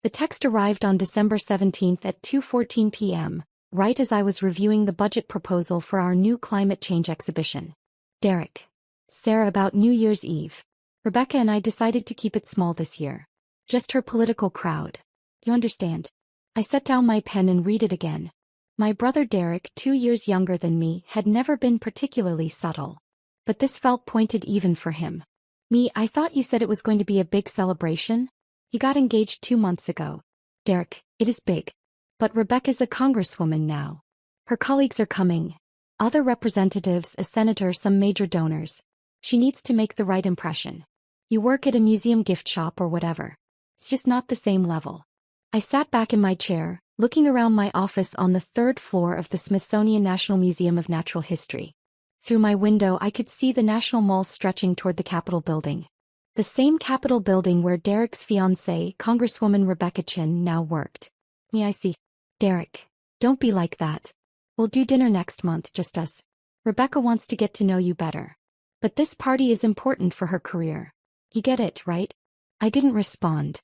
The text arrived on December 17 at 2:14 p.m., right as I was reviewing the budget proposal for our new climate change exhibition. Derek. Sarah, about New Year's Eve. Rebecca and I decided to keep it small this year. Just her political crowd. You understand? I set down my pen and read it again. My brother Derek, 2 years younger than me, had never been particularly subtle. But this felt pointed even for him. Me, I thought you said it was going to be a big celebration? You got engaged 2 months ago. Derek, it is big. But Rebecca's a congresswoman now. Her colleagues are coming. Other representatives, a senator, some major donors. She needs to make the right impression. You work at a museum gift shop or whatever. It's just not the same level. I sat back in my chair, looking around my office on the 3rd floor of the Smithsonian National Museum of Natural History. Through my window I could see the National Mall stretching toward the Capitol building. The same Capitol building where Derek's fiancée, Congresswoman Rebecca Chin, now worked. I see. Derek, don't be like that. We'll do dinner next month, just us. Rebecca wants to get to know you better. But this party is important for her career. You get it, right? I didn't respond.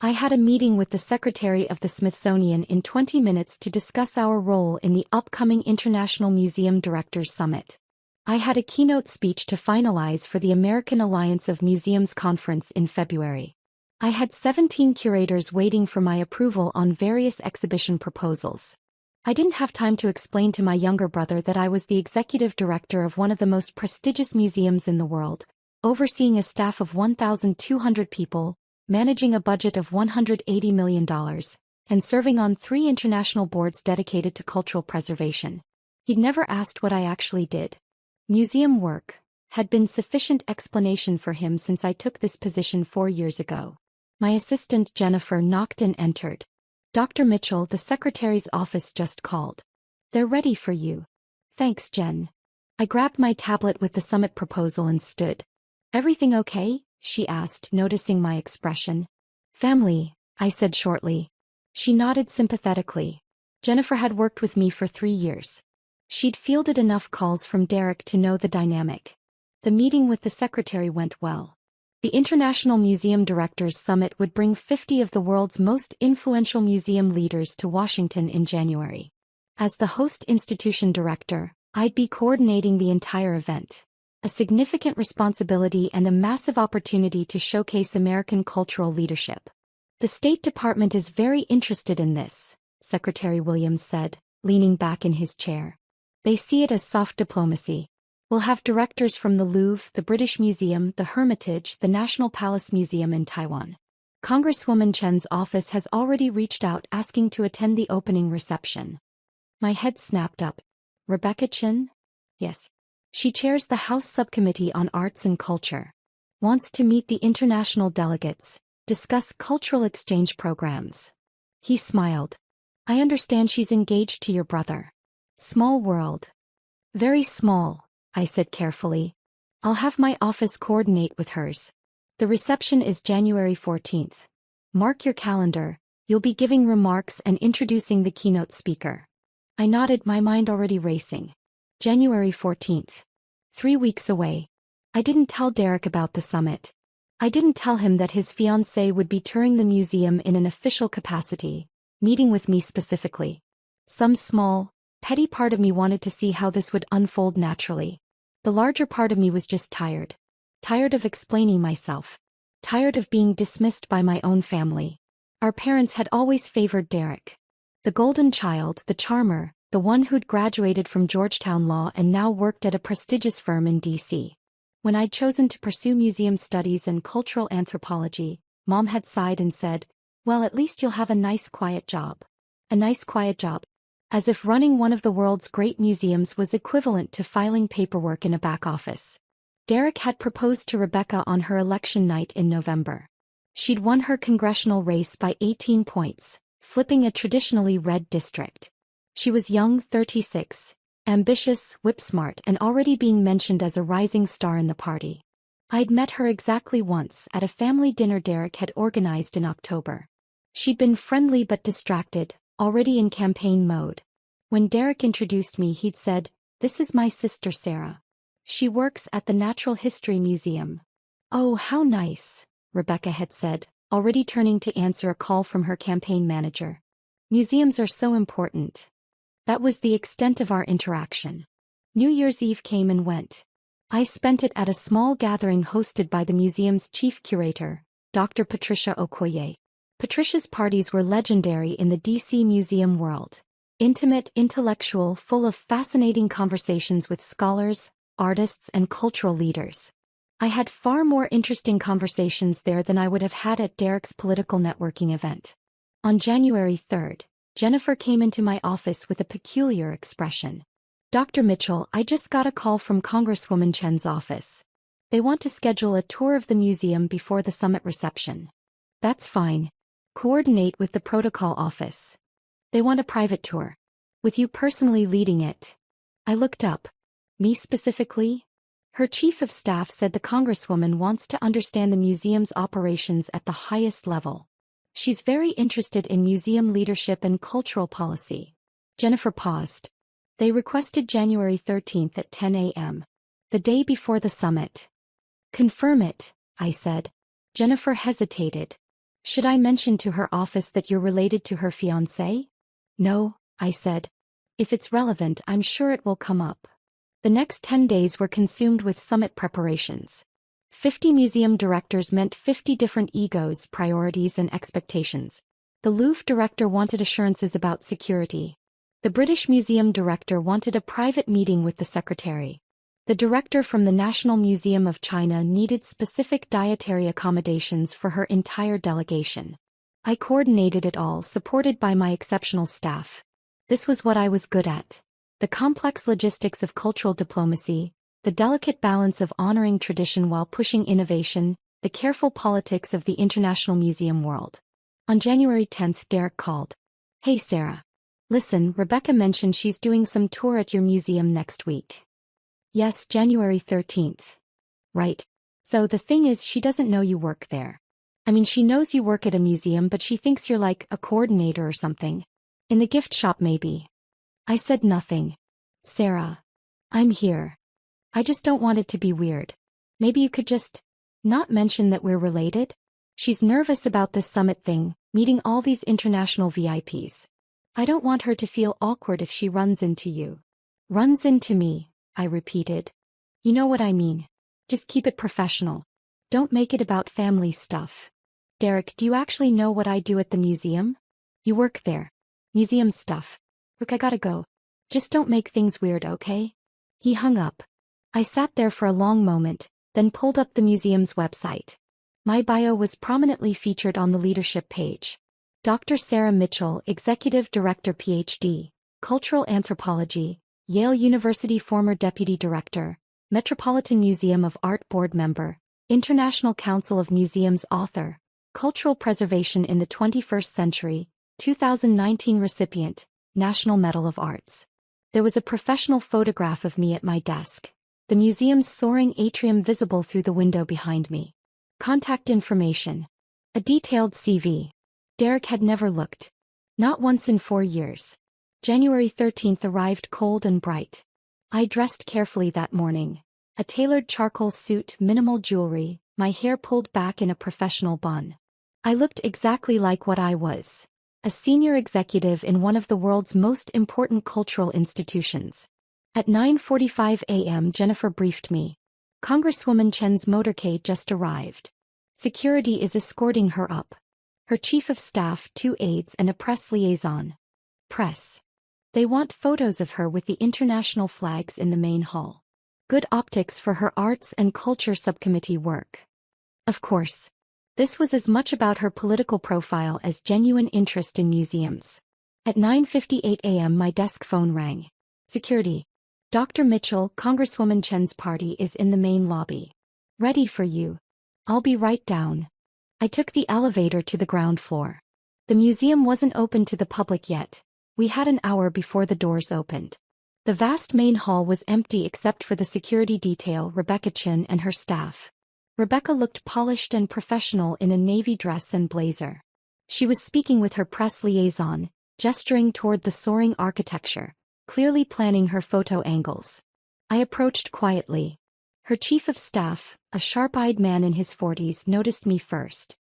I had a meeting with the Secretary of the Smithsonian in 20 minutes to discuss our role in the upcoming International Museum Directors Summit. I had a keynote speech to finalize for the American Alliance of Museums conference in February. I had 17 curators waiting for my approval on various exhibition proposals. I didn't have time to explain to my younger brother that I was the executive director of one of the most prestigious museums in the world, overseeing a staff of 1,200 people, managing a budget of $180 million, and serving on 3 international boards dedicated to cultural preservation. He'd never asked what I actually did. Museum work had been sufficient explanation for him since I took this position 4 years ago. My assistant Jennifer knocked and entered. Dr. Mitchell, the secretary's office, just called. They're ready for you. Thanks, Jen. I grabbed my tablet with the summit proposal and stood. Everything okay? She asked, noticing my expression. Family, I said shortly. She nodded sympathetically. Jennifer had worked with me for 3 years. She'd fielded enough calls from Derek to know the dynamic. The meeting with the secretary went well. The International Museum Directors Summit would bring 50 of the world's most influential museum leaders to Washington in January. As the host institution director, I'd be coordinating the entire event. A significant responsibility and a massive opportunity to showcase American cultural leadership. The State Department is very interested in this, Secretary Williams said, leaning back in his chair. They see it as soft diplomacy. We'll have directors from the Louvre, the British Museum, the Hermitage, the National Palace Museum in Taiwan. Congresswoman Chen's office has already reached out asking to attend the opening reception. My head snapped up. Rebecca Chen? Yes. She chairs the House Subcommittee on Arts and Culture. Wants to meet the international delegates, discuss cultural exchange programs. He smiled. I understand she's engaged to your brother. Small world. Very small, I said carefully. I'll have my office coordinate with hers. The reception is January 14th. Mark your calendar, you'll be giving remarks and introducing the keynote speaker. I nodded, my mind already racing. January 14th. 3 weeks away. I didn't tell Derek about the summit. I didn't tell him that his fiancée would be touring the museum in an official capacity, meeting with me specifically. Some small, petty part of me wanted to see how this would unfold naturally. The larger part of me was just tired. Tired of explaining myself. Tired of being dismissed by my own family. Our parents had always favored Derek. The golden child, the charmer, the one who'd graduated from Georgetown Law and now worked at a prestigious firm in D.C. When I'd chosen to pursue museum studies and cultural anthropology, Mom had sighed and said, well, at least you'll have a nice quiet job. A nice quiet job. As if running one of the world's great museums was equivalent to filing paperwork in a back office. Derek had proposed to Rebecca on her election night in November. She'd won her congressional race by 18 points, flipping a traditionally red district. She was young, 36, ambitious, whip-smart, and already being mentioned as a rising star in the party. I'd met her exactly once at a family dinner Derek had organized in October. She'd been friendly but distracted, already in campaign mode. When Derek introduced me, he'd said, "This is my sister Sarah. She works at the Natural History Museum." "Oh, how nice," Rebecca had said, already turning to answer a call from her campaign manager. Museums are so important. That was the extent of our interaction. New Year's Eve came and went. I spent it at a small gathering hosted by the museum's chief curator, Dr. Patricia Okoye. Patricia's parties were legendary in the DC museum world. Intimate, intellectual, full of fascinating conversations with scholars, artists, and cultural leaders. I had far more interesting conversations there than I would have had at Derek's political networking event. On January 3rd, Jennifer came into my office with a peculiar expression. Dr. Mitchell, I just got a call from Congresswoman Chen's office. They want to schedule a tour of the museum before the summit reception. That's fine. Coordinate with the protocol office. They want a private tour. With you personally leading it. I looked up. Me specifically? Her chief of staff said the Congresswoman wants to understand the museum's operations at the highest level. She's very interested in museum leadership and cultural policy. Jennifer paused. They requested January 13th at 10 a.m. The day before the summit. Confirm it, I said. Jennifer hesitated. Should I mention to her office that you're related to her fiancé? No, I said. If it's relevant, I'm sure it will come up. The next 10 days were consumed with summit preparations. 50 museum directors meant 50 different egos, priorities, and expectations. The Louvre director wanted assurances about security. The British Museum director wanted a private meeting with the secretary. The director from the National Museum of China needed specific dietary accommodations for her entire delegation. I coordinated it all, supported by my exceptional staff. This was what I was good at. The complex logistics of cultural diplomacy, the delicate balance of honoring tradition while pushing innovation, the careful politics of the international museum world. On January 10th, Derek called. Hey Sarah. Listen, Rebecca mentioned she's doing some tour at your museum next week. Yes, January 13th. Right. So the thing is, she doesn't know you work there. I mean, she knows you work at a museum, but she thinks you're like a coordinator or something. In the gift shop maybe. I said nothing. Sarah. I'm here. I just don't want it to be weird. Maybe you could just not mention that we're related? She's nervous about this summit thing, meeting all these international VIPs. I don't want her to feel awkward if she runs into you. Runs into me, I repeated. You know what I mean. Just keep it professional. Don't make it about family stuff. Derek, do you actually know what I do at the museum? You work there. Museum stuff. Look, I gotta go. Just don't make things weird, okay? He hung up. I sat there for a long moment, then pulled up the museum's website. My bio was prominently featured on the leadership page. Dr. Sarah Mitchell, Executive Director Ph.D., Cultural Anthropology, Yale University former Deputy Director, Metropolitan Museum of Art Board Member, International Council of Museums Author, Cultural Preservation in the 21st Century, 2019 recipient, National Medal of Arts. There was a professional photograph of me at my desk. The museum's soaring atrium visible through the window behind me. Contact information. A detailed CV. Derek had never looked. Not once in 4 years. January 13th arrived cold and bright. I dressed carefully that morning. A tailored charcoal suit, minimal jewelry, my hair pulled back in a professional bun. I looked exactly like what I was. A senior executive in one of the world's most important cultural institutions. At 9:45 a.m. Jennifer briefed me. Congresswoman Chen's motorcade just arrived. Security is escorting her up. Her chief of staff, 2 aides and a press liaison. Press. They want photos of her with the international flags in the main hall. Good optics for her arts and culture subcommittee work. Of course. This was as much about her political profile as genuine interest in museums. At 9:58 a.m. my desk phone rang. Security. Dr. Mitchell, Congresswoman Chen's party is in the main lobby. Ready for you. I'll be right down. I took the elevator to the ground floor. The museum wasn't open to the public yet. We had an hour before the doors opened. The vast main hall was empty except for the security detail, Rebecca Chen and her staff. Rebecca looked polished and professional in a navy dress and blazer. She was speaking with her press liaison, gesturing toward the soaring architecture, clearly planning her photo angles. I approached quietly. Her chief of staff, a sharp-eyed man in his 40s, noticed me first.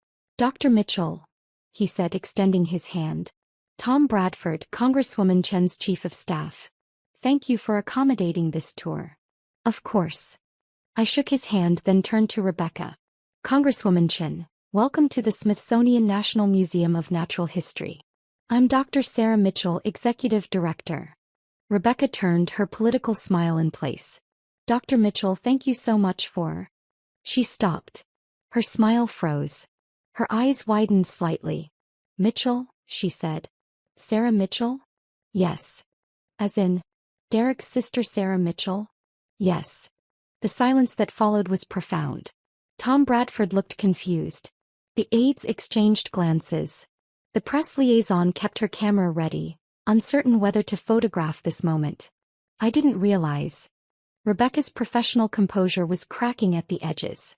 Dr. Mitchell, he said, extending his hand. Tom Bradford, Congresswoman Chen's chief of staff. Thank you for accommodating this tour. Of course. I shook his hand, then turned to Rebecca. Congresswoman Chen, welcome to the Smithsonian National Museum of Natural History. I'm Dr. Sarah Mitchell, Executive Director. Rebecca turned, her political smile in place. Dr. Mitchell, thank you so much for... She stopped. Her smile froze. Her eyes widened slightly. Mitchell, she said. Sarah Mitchell? Yes. As in, Derek's sister Sarah Mitchell? Yes. The silence that followed was profound. Tom Bradford looked confused. The aides exchanged glances. The press liaison kept her camera ready, uncertain whether to photograph this moment. I didn't realize. Rebecca's professional composure was cracking at the edges.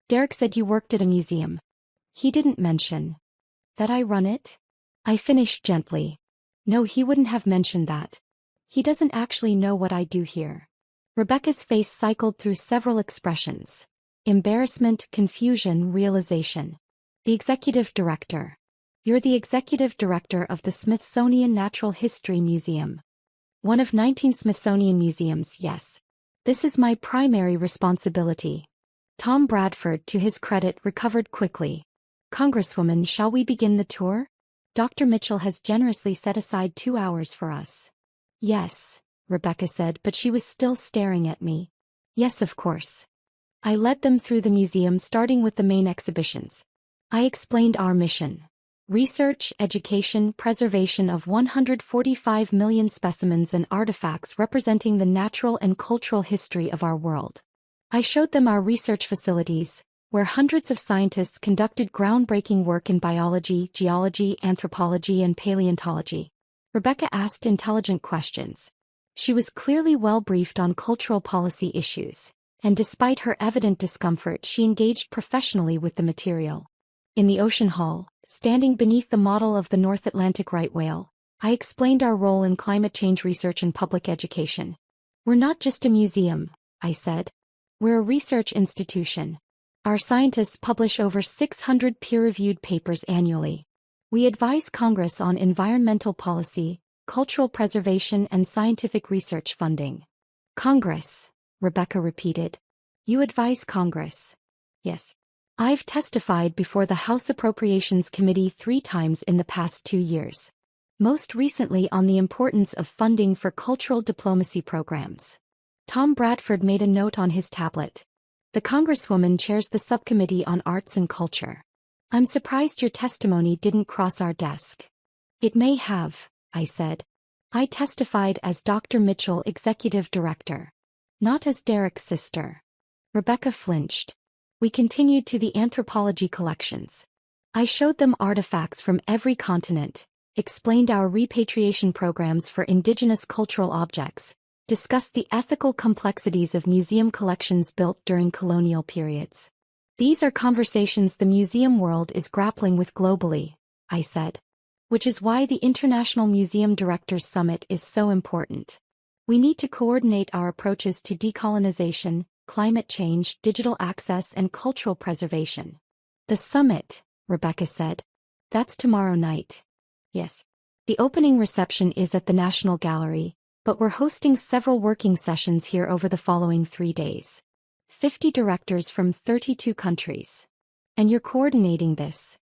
Derek said you worked at a museum. He didn't mention that I run it? I finished gently. No, he wouldn't have mentioned that. He doesn't actually know what I do here. Rebecca's face cycled through several expressions. Embarrassment, confusion, realization. The executive director. You're the executive director of the Smithsonian Natural History Museum. One of 19 Smithsonian museums, yes. This is my primary responsibility. Tom Bradford, to his credit, recovered quickly. Congresswoman, shall we begin the tour? Dr. Mitchell has generously set aside 2 hours for us. Yes, Rebecca said, but she was still staring at me. Yes, of course. I led them through the museum, starting with the main exhibitions. I explained our mission. Research, education, preservation of 145 million specimens and artifacts representing the natural and cultural history of our world. I showed them our research facilities, where hundreds of scientists conducted groundbreaking work in biology, geology, anthropology, and paleontology. Rebecca asked intelligent questions. She was clearly well briefed on cultural policy issues, and despite her evident discomfort, she engaged professionally with the material. In the ocean hall, standing beneath the model of the North Atlantic right whale, I explained our role in climate change research and public education. We're not just a museum, I said. We're a research institution. Our scientists publish over 600 peer-reviewed papers annually. We advise Congress on environmental policy, cultural preservation, and scientific research funding. Congress, Rebecca repeated. You advise Congress? Yes. I've testified before the House Appropriations Committee 3 times in the past 2 years. Most recently on the importance of funding for cultural diplomacy programs. Tom Bradford made a note on his tablet. The Congresswoman chairs the subcommittee on arts and culture. I'm surprised your testimony didn't cross our desk. It may have, I said. I testified as Dr. Mitchell, Executive Director. Not as Derek's sister. Rebecca flinched. We continued to the anthropology collections. I showed them artifacts from every continent, explained our repatriation programs for indigenous cultural objects, discussed the ethical complexities of museum collections built during colonial periods. These are conversations the museum world is grappling with globally, I said. Which is why the International Museum Directors Summit is so important. We need to coordinate our approaches to decolonization, climate change, digital access, and cultural preservation. The summit, Rebecca said. That's tomorrow night. Yes. The opening reception is at the National Gallery, but we're hosting several working sessions here over the following 3 days. 50 directors from 32 countries. And you're coordinating this.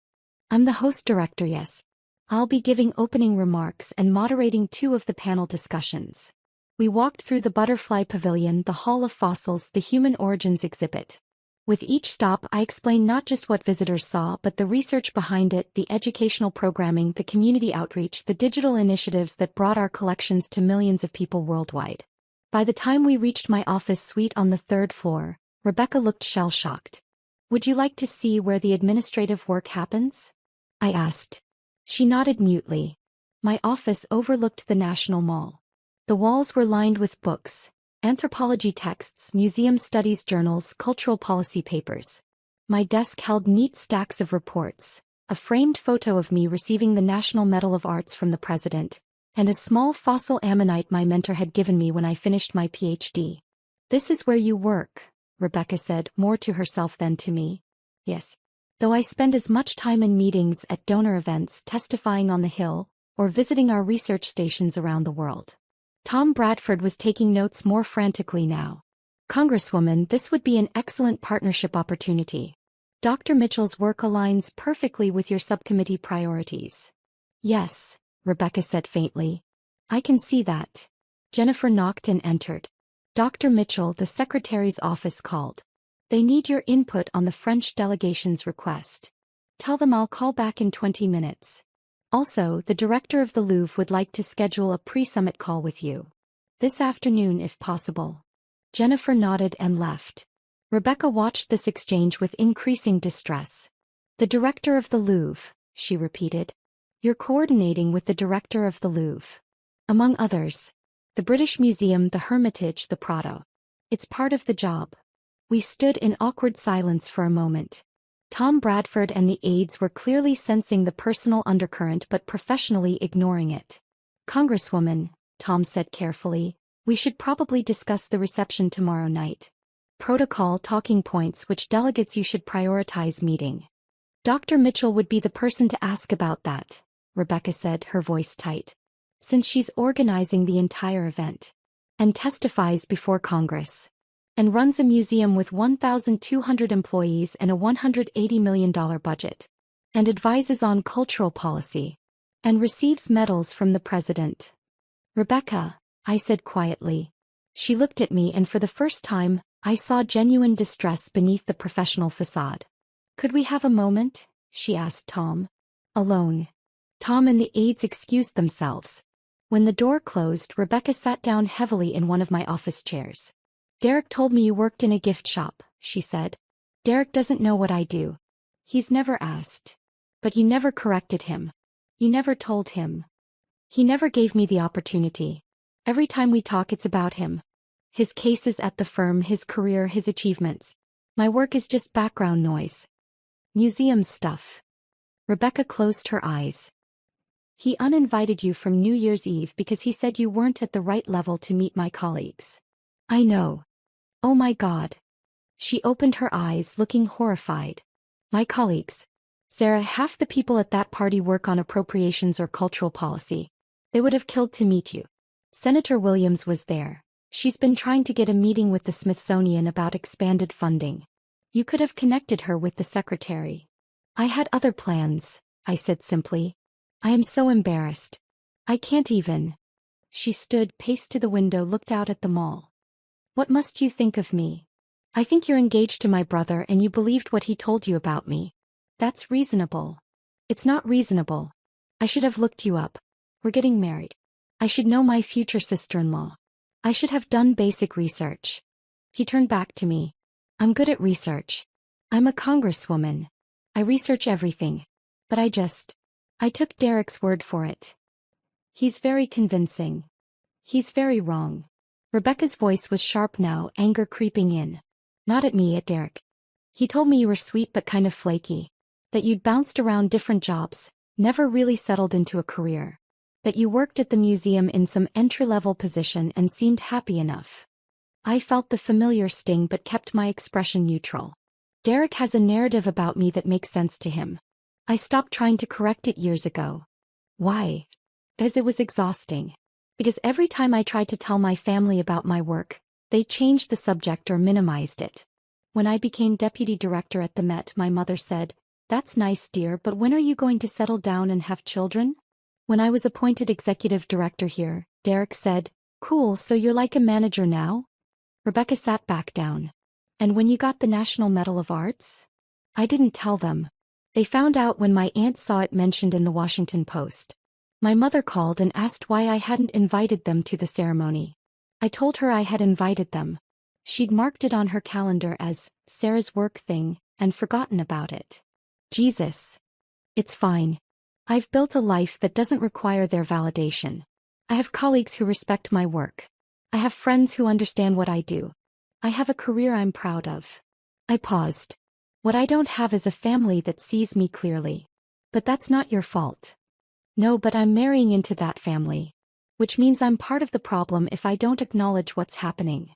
I'm the host director, yes. I'll be giving opening remarks and moderating 2 of the panel discussions. We walked through the Butterfly Pavilion, the Hall of Fossils, the Human Origins exhibit. With each stop, I explained not just what visitors saw but the research behind it, the educational programming, the community outreach, the digital initiatives that brought our collections to millions of people worldwide. By the time we reached my office suite on the 3rd floor, Rebecca looked shell-shocked. Would you like to see where the administrative work happens? I asked. She nodded mutely. My office overlooked the National Mall. The walls were lined with books, anthropology texts, museum studies journals, cultural policy papers. My desk held neat stacks of reports, a framed photo of me receiving the National Medal of Arts from the President, and a small fossil ammonite my mentor had given me when I finished my PhD. This is where you work, Rebecca said, more to herself than to me. Yes. Though I spend as much time in meetings at donor events testifying on the Hill, or visiting our research stations around the world. Tom Bradford was taking notes more frantically now. Congresswoman, this would be an excellent partnership opportunity. Dr. Mitchell's work aligns perfectly with your subcommittee priorities. Yes, Rebecca said faintly. I can see that. Jennifer knocked and entered. Dr. Mitchell, the secretary's office called. They need your input on the French delegation's request. Tell them I'll call back in 20 minutes. Also, the director of the Louvre would like to schedule a pre-summit call with you. This afternoon if possible. Jennifer nodded and left. Rebecca watched this exchange with increasing distress. The director of the Louvre, she repeated. You're coordinating with the director of the Louvre. Among others. The British Museum, the Hermitage, the Prado. It's part of the job. We stood in awkward silence for a moment. Tom Bradford and the aides were clearly sensing the personal undercurrent but professionally ignoring it. Congresswoman, Tom said carefully, we should probably discuss the reception tomorrow night. Protocol talking points which delegates you should prioritize meeting. Dr. Mitchell would be the person to ask about that, Rebecca said, her voice tight. Since she's organizing the entire event. And testifies before Congress. And runs a museum with 1,200 employees and a $180 million budget. And advises on cultural policy. And receives medals from the president. Rebecca, I said quietly. She looked at me and for the first time, I saw genuine distress beneath the professional facade. Could we have a moment? She asked Tom. Alone. Tom and the aides excused themselves. When the door closed, Rebecca sat down heavily in one of my office chairs. Derek told me you worked in a gift shop, she said. Derek doesn't know what I do. He's never asked. But you never corrected him. You never told him. He never gave me the opportunity. Every time we talk it's about him. His cases at the firm, his career, his achievements. My work is just background noise. Museum stuff. Rebecca closed her eyes. He uninvited you from New Year's Eve because he said you weren't at the right level to meet my colleagues. I know. Oh my God. She opened her eyes, looking horrified. My colleagues. Sarah, half the people at that party work on appropriations or cultural policy. They would have killed to meet you. Senator Williams was there. She's been trying to get a meeting with the Smithsonian about expanded funding. You could have connected her with the secretary. I had other plans, I said simply. I am so embarrassed. I can't even. She stood, paced to the window, looked out at the mall. What must you think of me? I think you're engaged to my brother and you believed what he told you about me. That's reasonable. It's not reasonable. I should have looked you up. We're getting married. I should know my future sister-in-law. I should have done basic research. He turned back to me. I'm good at research. I'm a congresswoman. I research everything. But I took Derek's word for it. He's very convincing. He's very wrong. Rebecca's voice was sharp now, anger creeping in. Not at me, at Derek. He told me you were sweet but kind of flaky. That you'd bounced around different jobs, never really settled into a career. That you worked at the museum in some entry-level position and seemed happy enough. I felt the familiar sting but kept my expression neutral. Derek has a narrative about me that makes sense to him. I stopped trying to correct it years ago. Why? Because it was exhausting. Because every time I tried to tell my family about my work, they changed the subject or minimized it. When I became deputy director at the Met, my mother said, "That's nice, dear, but when are you going to settle down and have children?" When I was appointed executive director here, Derek said, "Cool, so you're like a manager now?" Rebecca sat back down. "And when you got the National Medal of Arts?" I didn't tell them. They found out when my aunt saw it mentioned in the Washington Post. My mother called and asked why I hadn't invited them to the ceremony. I told her I had invited them. She'd marked it on her calendar as Sarah's work thing and forgotten about it. Jesus. It's fine. I've built a life that doesn't require their validation. I have colleagues who respect my work. I have friends who understand what I do. I have a career I'm proud of. I paused. What I don't have is a family that sees me clearly. But that's not your fault. No, but I'm marrying into that family. Which means I'm part of the problem if I don't acknowledge what's happening.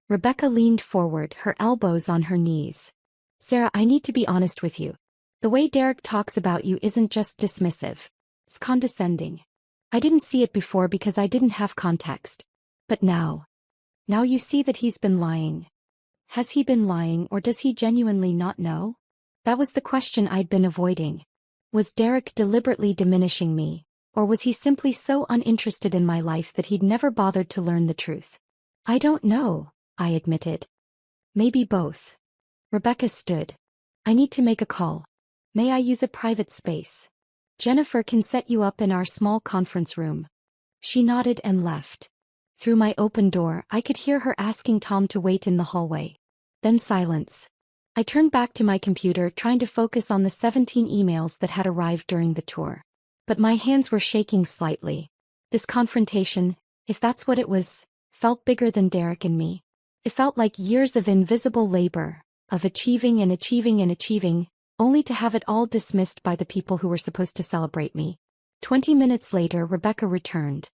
Rebecca leaned forward, her elbows on her knees. Sarah, I need to be honest with you. The way Derek talks about you isn't just dismissive. It's condescending. I didn't see it before because I didn't have context. But now. Now you see that he's been lying. Has he been lying or does he genuinely not know? That was the question I'd been avoiding. Was Derek deliberately diminishing me, or was he simply so uninterested in my life that he'd never bothered to learn the truth? I don't know, I admitted. Maybe both. Rebecca stood. I need to make a call. May I use a private space? Jennifer can set you up in our small conference room. She nodded and left. Through my open door, I could hear her asking Tom to wait in the hallway. Then silence. I turned back to my computer trying to focus on the 17 emails that had arrived during the tour. But my hands were shaking slightly. This confrontation, if that's what it was, felt bigger than Derek and me. It felt like years of invisible labor, of achieving and achieving and achieving, only to have it all dismissed by the people who were supposed to celebrate me. 20 minutes later, Rebecca returned.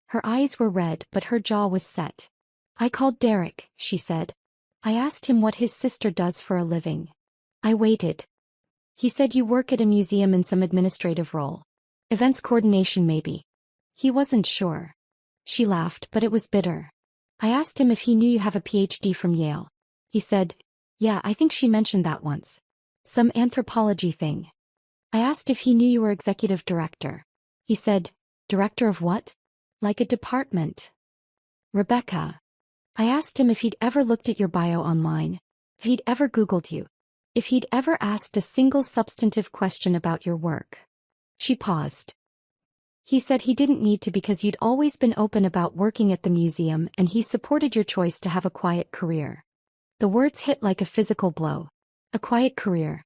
Her eyes were red, but her jaw was set. I called Derek, she said. I asked him what his sister does for a living. I waited. He said you work at a museum in some administrative role. Events coordination maybe. He wasn't sure. She laughed, but it was bitter. I asked him if he knew you have a PhD from Yale. He said, yeah, I think she mentioned that once. Some anthropology thing. I asked if he knew you were executive director. He said, director of what? Like a department. Rebecca. I asked him if he'd ever looked at your bio online, if he'd ever Googled you, if he'd ever asked a single substantive question about your work. She paused. He said he didn't need to because you'd always been open about working at the museum and he supported your choice to have a quiet career. The words hit like a physical blow. A quiet career.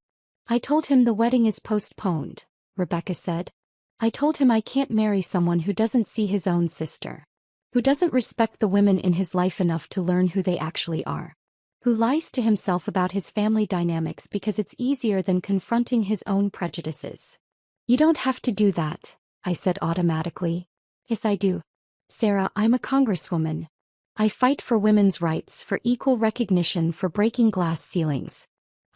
I told him the wedding is postponed, Rebecca said. I told him I can't marry someone who doesn't see his own sister. Who doesn't respect the women in his life enough to learn who they actually are. Who lies to himself about his family dynamics because it's easier than confronting his own prejudices. You don't have to do that, I said automatically. Yes, I do. Sarah, I'm a congresswoman. I fight for women's rights, for equal recognition, for breaking glass ceilings.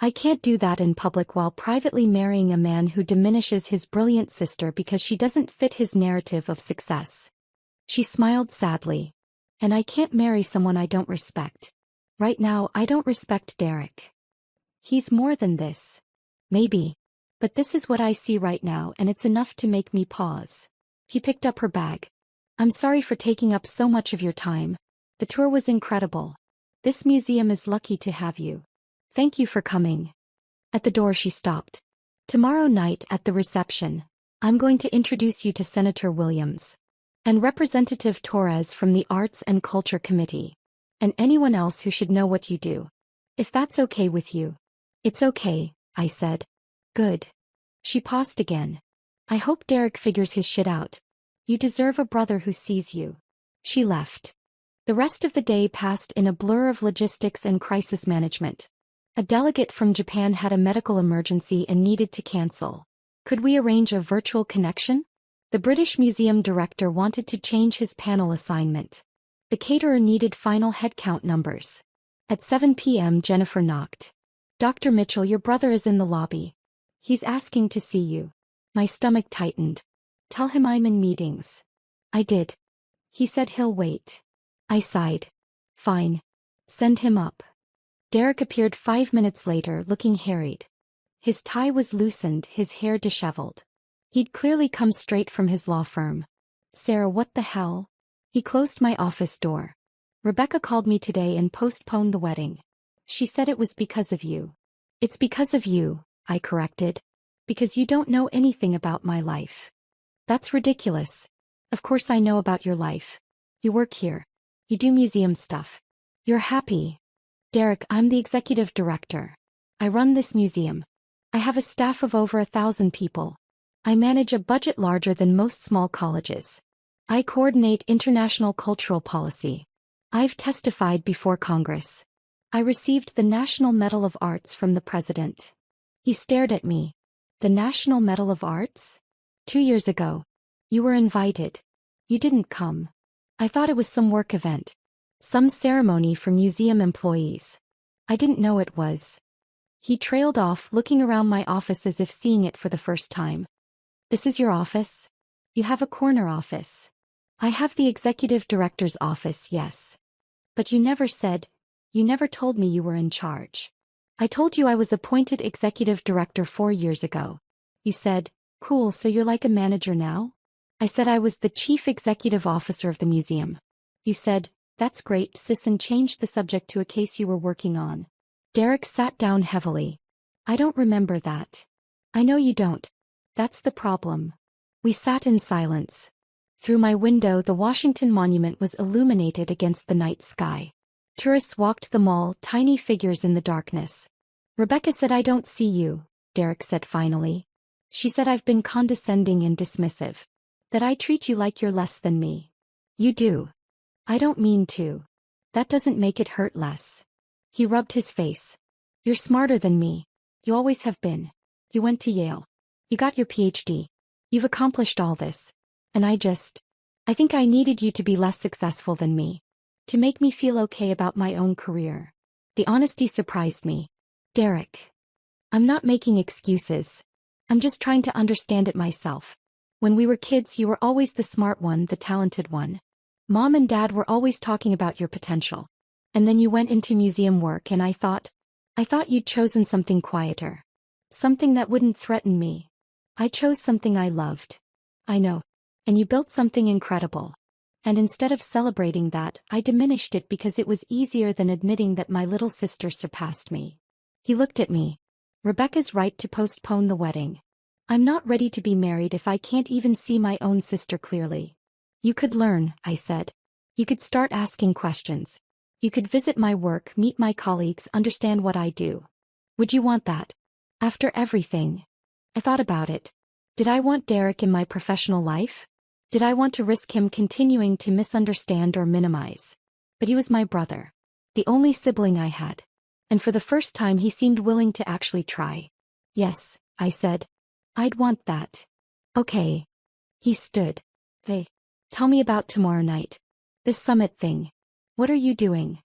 I can't do that in public while privately marrying a man who diminishes his brilliant sister because she doesn't fit his narrative of success. She smiled sadly. And I can't marry someone I don't respect. Right now, I don't respect Derek. He's more than this. Maybe. But this is what I see right now and it's enough to make me pause. He picked up her bag. I'm sorry for taking up so much of your time. The tour was incredible. This museum is lucky to have you. Thank you for coming. At the door she stopped. Tomorrow night at the reception, I'm going to introduce you to Senator Williams. And Representative Torres from the Arts and Culture Committee. And anyone else who should know what you do. If that's okay with you. It's okay, I said. Good. She paused again. I hope Derek figures his shit out. You deserve a brother who sees you. She left. The rest of the day passed in a blur of logistics and crisis management. A delegate from Japan had a medical emergency and needed to cancel. Could we arrange a virtual connection? The British Museum director wanted to change his panel assignment. The caterer needed final headcount numbers. At 7 p.m. Jennifer knocked. Dr. Mitchell, your brother is in the lobby. He's asking to see you. My stomach tightened. Tell him I'm in meetings. I did. He said he'll wait. I sighed. Fine. Send him up. Derek appeared 5 minutes later looking harried. His tie was loosened, his hair disheveled. He'd clearly come straight from his law firm. Sarah, what the hell? He closed my office door. Rebecca called me today and postponed the wedding. She said it was because of you. It's because of you, I corrected. Because you don't know anything about my life. That's ridiculous. Of course I know about your life. You work here. You do museum stuff. You're happy. Derek, I'm the executive director. I run this museum. I have a staff of over 1,000 people. I manage a budget larger than most small colleges. I coordinate international cultural policy. I've testified before Congress. I received the National Medal of Arts from the President. He stared at me. The National Medal of Arts? 2 years ago. You were invited. You didn't come. I thought it was some work event. Some ceremony for museum employees. I didn't know it was. He trailed off, looking around my office as if seeing it for the first time. This is your office? You have a corner office. I have the executive director's office, yes. But you never told me you were in charge. I told you I was appointed executive director 4 years ago. You said, cool, so you're like a manager now? I said I was the chief executive officer of the museum. You said, that's great, sis, and changed the subject to a case you were working on. Derek sat down heavily. I don't remember that. I know you don't. That's the problem. We sat in silence. Through my window, the Washington Monument was illuminated against the night sky. Tourists walked the mall, tiny figures in the darkness. Rebecca said, I don't see you, Derek said finally. She said I've been condescending and dismissive. That I treat you like you're less than me. You do. I don't mean to. That doesn't make it hurt less. He rubbed his face. You're smarter than me. You always have been. You went to Yale. You got your PhD. You've accomplished all this. And I think I needed you to be less successful than me. To make me feel okay about my own career. The honesty surprised me. Derek. I'm not making excuses. I'm just trying to understand it myself. When we were kids, you were always the smart one, the talented one. Mom and Dad were always talking about your potential. And then you went into museum work and I thought you'd chosen something quieter. Something that wouldn't threaten me. I chose something I loved. I know. And you built something incredible. And instead of celebrating that, I diminished it because it was easier than admitting that my little sister surpassed me. He looked at me. Rebecca's right to postpone the wedding. I'm not ready to be married if I can't even see my own sister clearly. You could learn, I said. You could start asking questions. You could visit my work, meet my colleagues, understand what I do. Would you want that? After everything? I thought about it. Did I want Derek in my professional life? Did I want to risk him continuing to misunderstand or minimize? But he was my brother. The only sibling I had. And for the first time he seemed willing to actually try. Yes, I said. I'd want that. Okay. He stood. Hey. Tell me about tomorrow night. This summit thing. What are you doing?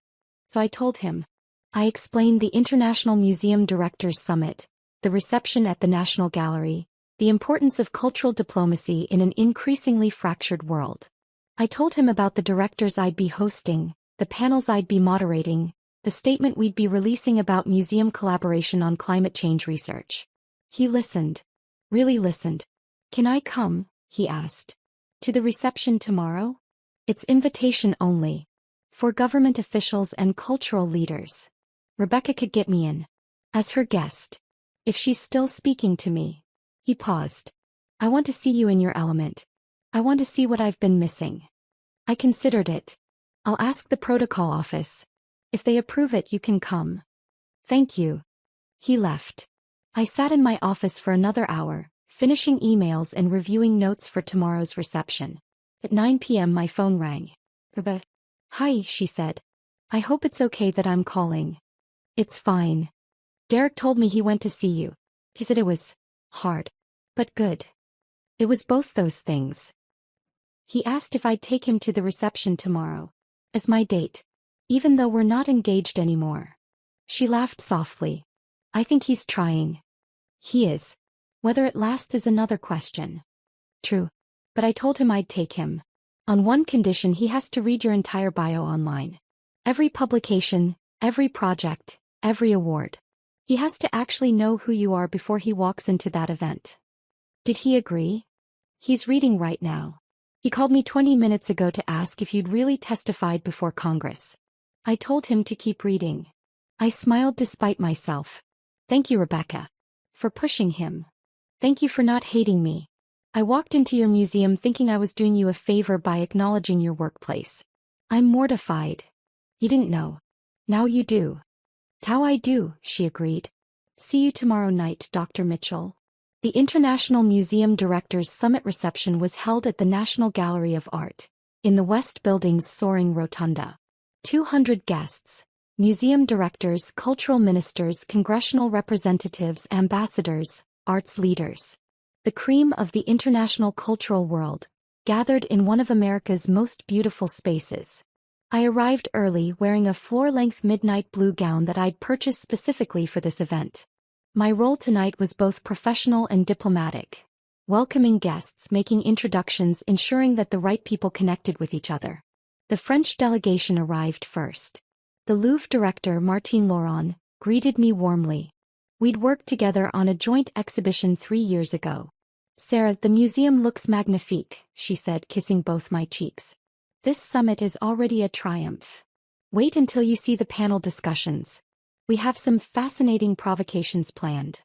So I told him. I explained the International Museum Directors Summit, the reception at the National Gallery, the importance of cultural diplomacy in an increasingly fractured world. I told him about the directors I'd be hosting, the panels I'd be moderating, the statement we'd be releasing about museum collaboration on climate change research. He listened. Really listened. Can I come? He asked. To the reception tomorrow? It's invitation only. For government officials and cultural leaders. Rebecca could get me in. As her guest. If she's still speaking to me. He paused. I want to see you in your element. I want to see what I've been missing. I considered it. I'll ask the protocol office. If they approve it, you can come. Thank you. He left. I sat in my office for another hour, finishing emails and reviewing notes for tomorrow's reception. At 9 p.m. my phone rang. Hi, she said. I hope it's okay that I'm calling. It's fine. Derek told me he went to see you. He said it was hard, but good. It was both those things. He asked if I'd take him to the reception tomorrow. As my date. Even though we're not engaged anymore. She laughed softly. I think he's trying. He is. Whether it lasts is another question. True. But I told him I'd take him. On one condition: he has to read your entire bio online. Every publication, every project, every award. He has to actually know who you are before he walks into that event. Did he agree? He's reading right now. He called me 20 minutes ago to ask if you'd really testified before Congress. I told him to keep reading. I smiled despite myself. Thank you, Rebecca. For pushing him. Thank you for not hating me. I walked into your museum thinking I was doing you a favor by acknowledging your workplace. I'm mortified. You didn't know. Now you do. Tao I do, she agreed. See you tomorrow night, Dr. Mitchell. The International Museum Directors Summit reception was held at the National Gallery of Art, in the West Building's soaring rotunda. 200 guests. Museum directors, cultural ministers, congressional representatives, ambassadors, arts leaders. The cream of the international cultural world, gathered in one of America's most beautiful spaces. I arrived early wearing a floor-length midnight blue gown that I'd purchased specifically for this event. My role tonight was both professional and diplomatic. Welcoming guests, making introductions, ensuring that the right people connected with each other. The French delegation arrived first. The Louvre director, Martine Laurent, greeted me warmly. We'd worked together on a joint exhibition 3 years ago. "Sarah, the museum looks magnifique," she said, kissing both my cheeks. "This summit is already a triumph. Wait until you see the panel discussions. We have some fascinating provocations planned."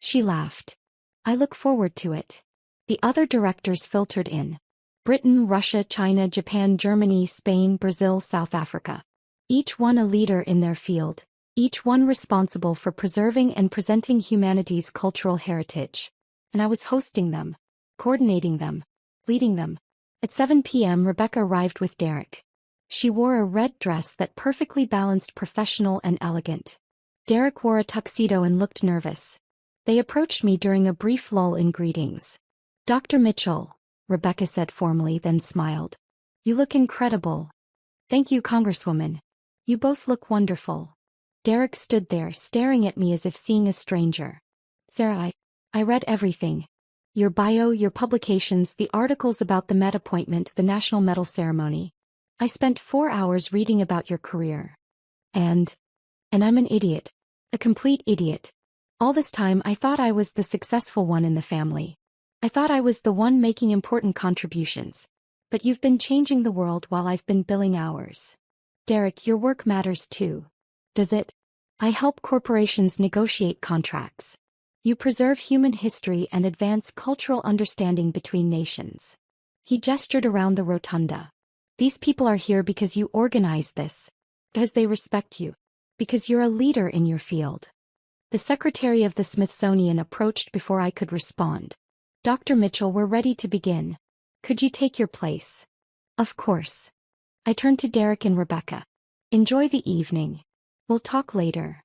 She laughed. "I look forward to it." The other directors filtered in. Britain, Russia, China, Japan, Germany, Spain, Brazil, South Africa. Each one a leader in their field, each one responsible for preserving and presenting humanity's cultural heritage. And I was hosting them, coordinating them, leading them. At 7 p.m. Rebecca arrived with Derek. She wore a red dress that perfectly balanced professional and elegant. Derek wore a tuxedo and looked nervous. They approached me during a brief lull in greetings. "Dr. Mitchell," Rebecca said formally, then smiled. "You look incredible." "Thank you, Congresswoman. You both look wonderful." Derek stood there, staring at me as if seeing a stranger. "Sarah, I read everything. Your bio, your publications, the articles about the Met appointment, the National Medal ceremony. I spent 4 hours reading about your career. And I'm an idiot. A complete idiot. All this time I thought I was the successful one in the family. I thought I was the one making important contributions. But you've been changing the world while I've been billing hours. Derek, your work matters too. Does it? I help corporations negotiate contracts. You preserve human history and advance cultural understanding between nations." He gestured around the rotunda. "These people are here because you organize this. Because they respect you. Because you're a leader in your field." The secretary of the Smithsonian approached before I could respond. "Dr. Mitchell, we're ready to begin. Could you take your place?" "Of course." I turned to Derek and Rebecca. "Enjoy the evening. We'll talk later."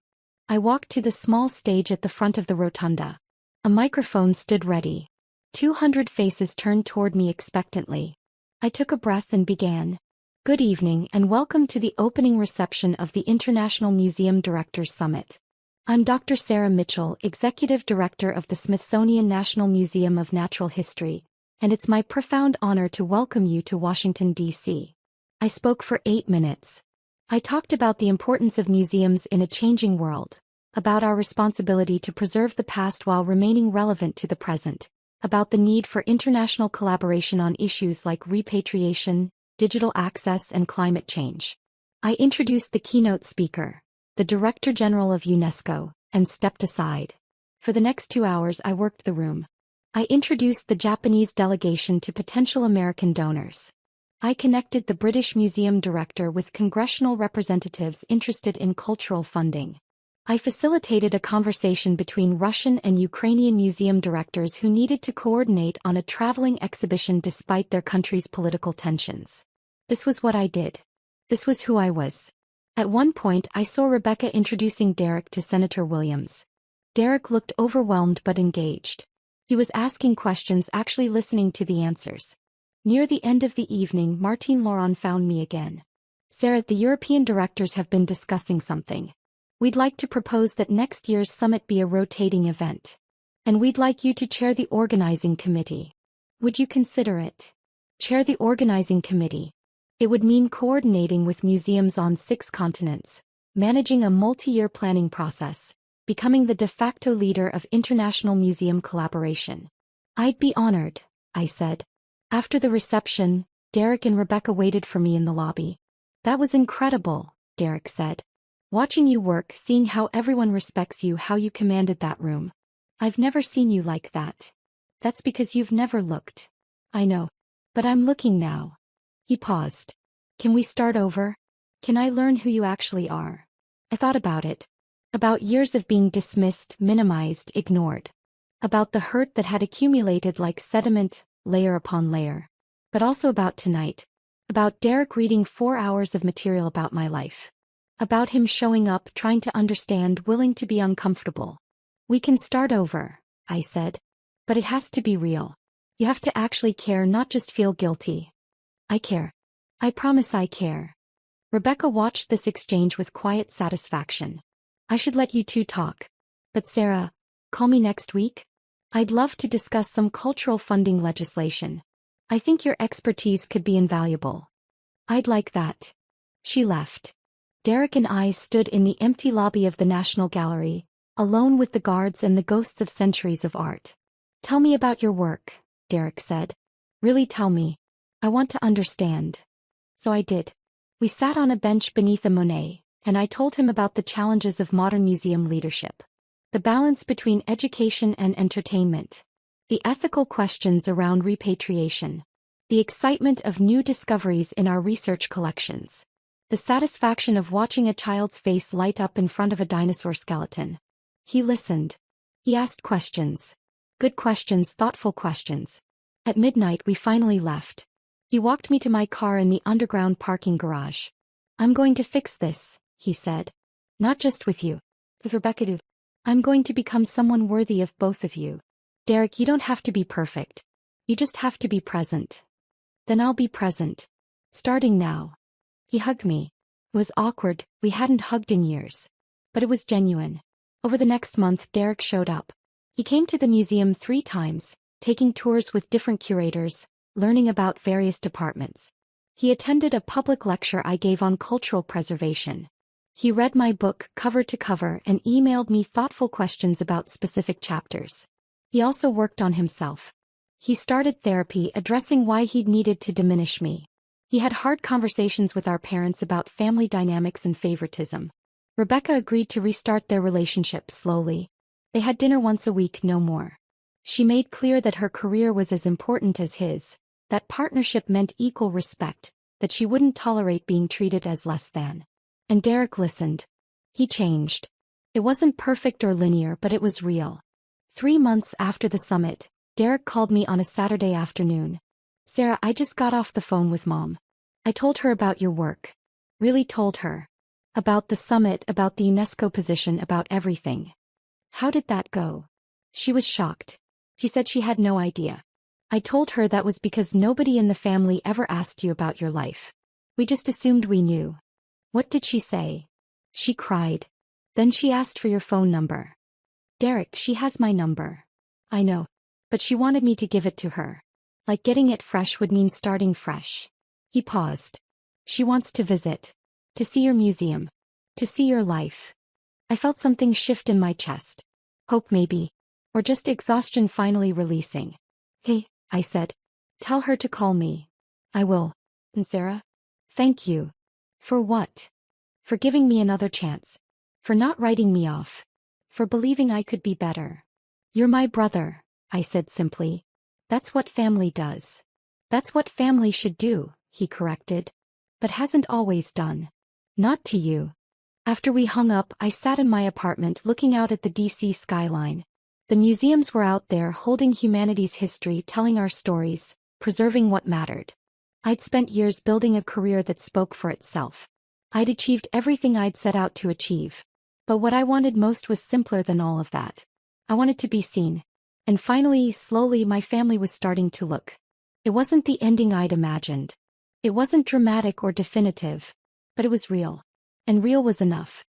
I walked to the small stage at the front of the rotunda. A microphone stood ready. 200 faces turned toward me expectantly. I took a breath and began. "Good evening and welcome to the opening reception of the International Museum Directors Summit. I'm Dr. Sarah Mitchell, Executive Director of the Smithsonian National Museum of Natural History, and it's my profound honor to welcome you to Washington, D.C. I spoke for 8 minutes. I talked about the importance of museums in a changing world, about our responsibility to preserve the past while remaining relevant to the present, about the need for international collaboration on issues like repatriation, digital access, and climate change. I introduced the keynote speaker, the Director General of UNESCO, and stepped aside. For the next 2 hours I worked the room. I introduced the Japanese delegation to potential American donors. I connected the British Museum Director with congressional representatives interested in cultural funding. I facilitated a conversation between Russian and Ukrainian museum directors who needed to coordinate on a traveling exhibition despite their countries' political tensions. This was what I did. This was who I was. At one point I saw Rebecca introducing Derek to Senator Williams. Derek looked overwhelmed but engaged. He was asking questions, actually listening to the answers. Near the end of the evening, Martine Laurent found me again. "Sarah, the European directors have been discussing something. We'd like to propose that next year's summit be a rotating event. And we'd like you to chair the organizing committee. Would you consider it?" Chair the organizing committee. It would mean coordinating with museums on 6 continents, managing a multi-year planning process, becoming the de facto leader of international museum collaboration. "I'd be honored," I said. After the reception, Derek and Rebecca waited for me in the lobby. "That was incredible," Derek said. "Watching you work, seeing how everyone respects you, how you commanded that room. I've never seen you like that." "That's because you've never looked." "I know. But I'm looking now." He paused. "Can we start over? Can I learn who you actually are?" I thought about it. About years of being dismissed, minimized, ignored. About the hurt that had accumulated like sediment, layer upon layer. But also about tonight. About Derek reading 4 hours of material about my life. About him showing up, trying to understand, willing to be uncomfortable. "We can start over," I said. "But it has to be real. You have to actually care, not just feel guilty." "I care. I promise I care." Rebecca watched this exchange with quiet satisfaction. I should let you two talk. But Sarah, call me next week? I'd love to discuss some cultural funding legislation. I think your expertise could be invaluable. I'd like that. She left. Derek and I stood in the empty lobby of the National Gallery, alone with the guards and the ghosts of centuries of art. Tell me about your work, Derek said. Really tell me. I want to understand. So I did. We sat on a bench beneath a Monet, and I told him about the challenges of modern museum leadership. The balance between education and entertainment. The ethical questions around repatriation. The excitement of new discoveries in our research collections. The satisfaction of watching a child's face light up in front of a dinosaur skeleton. He listened. He asked questions. Good questions, thoughtful questions. At midnight we finally left. He walked me to my car in the underground parking garage. I'm going to fix this, he said. Not just with you. With Rebecca too. I'm going to become someone worthy of both of you. Derek, you don't have to be perfect. You just have to be present. Then I'll be present. Starting now. He hugged me. It was awkward, we hadn't hugged in years. But it was genuine. Over the next month Derek showed up. He came to the museum 3 times, taking tours with different curators, learning about various departments. He attended a public lecture I gave on cultural preservation. He read my book cover to cover and emailed me thoughtful questions about specific chapters. He also worked on himself. He started therapy addressing why he'd needed to diminish me. He had hard conversations with our parents about family dynamics and favoritism. Rebecca agreed to restart their relationship slowly. They had dinner once a week, no more. She made clear that her career was as important as his, that partnership meant equal respect, that she wouldn't tolerate being treated as less than. And Derek listened. He changed. It wasn't perfect or linear, but it was real. 3 months after the summit, Derek called me on a Saturday afternoon. Sarah, I just got off the phone with Mom. I told her about your work. Really told her. About the summit, about the UNESCO position, about everything. How did that go? She was shocked. She said she had no idea. I told her that was because nobody in the family ever asked you about your life. We just assumed we knew. What did she say? She cried. Then she asked for your phone number. Derek, she has my number. I know. But she wanted me to give it to her. Like getting it fresh would mean starting fresh. He paused. She wants to visit. To see your museum. To see your life. I felt something shift in my chest. Hope maybe. Or just exhaustion finally releasing. Hey, I said. Tell her to call me. I will. And Sarah? Thank you. For what? For giving me another chance. For not writing me off. For believing I could be better. You're my brother, I said simply. That's what family does. That's what family should do, he corrected. But hasn't always done. Not to you. After we hung up, I sat in my apartment looking out at the DC skyline. The museums were out there holding humanity's history, telling our stories, preserving what mattered. I'd spent years building a career that spoke for itself. I'd achieved everything I'd set out to achieve. But what I wanted most was simpler than all of that. I wanted to be seen. And finally, slowly, my family was starting to look. It wasn't the ending I'd imagined. It wasn't dramatic or definitive. But it was real. And real was enough.